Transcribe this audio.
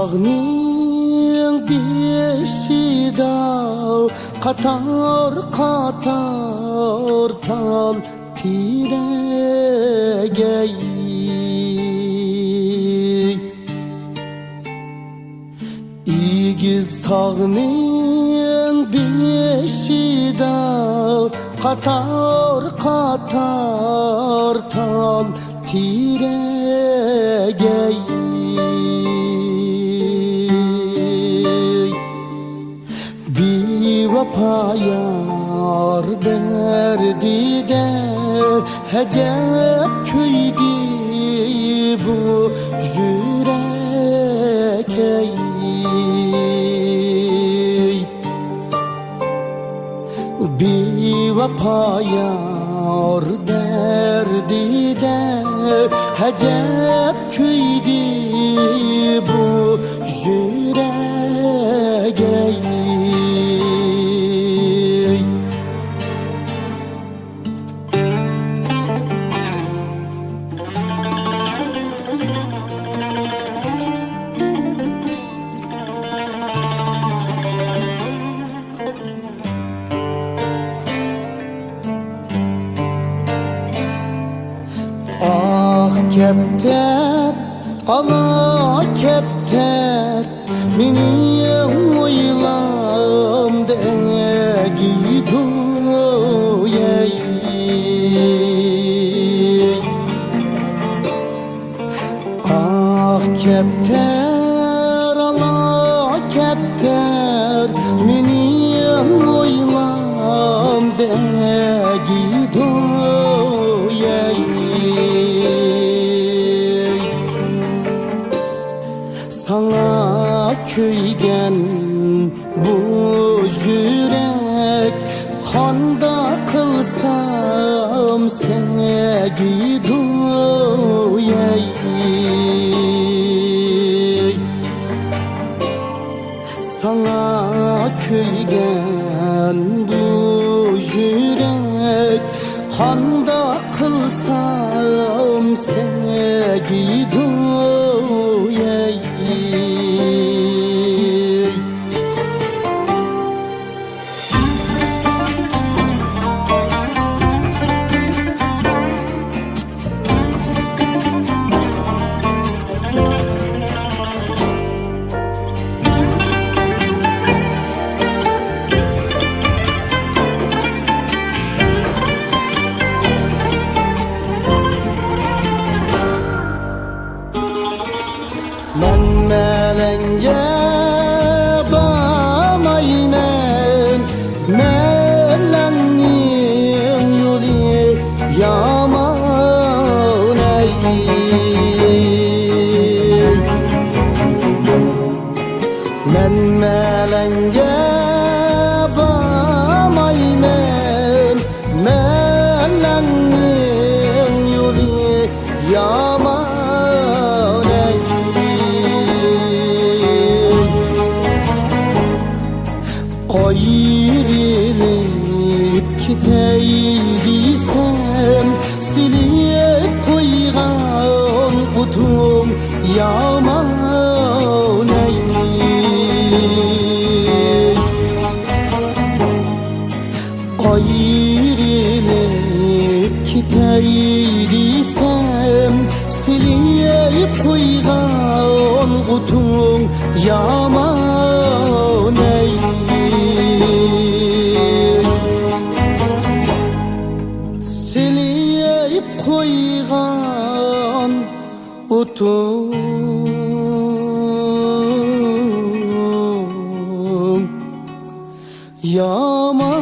tağning beşida qatar qatar tal tiregey igiz tağning beşida qatar qatar tal tiregey Vapa yar derdide hecep köydü bu yürek ey. Bir vapa yar derdide hecep köydü bu yürek ey. Kepter, qala kepter, menim oylamda gidoyey. Ah kepter, ala kepter, menim oylamda gidoyey. Sana köygen bu yürek Kanda kılsam seni doyay Sana köygen bu yürek Kanda kılsam seni doyay Melenge bamaymen Melengin yuli yaman ey Men melenge bamaymen Melengin yuli yaman Ayrılıp giteydiysem silip koygan kutum yaman ey Ayrılıp giteydiysem silip koygan kutum yaman ey Siliyip koygan utum yaman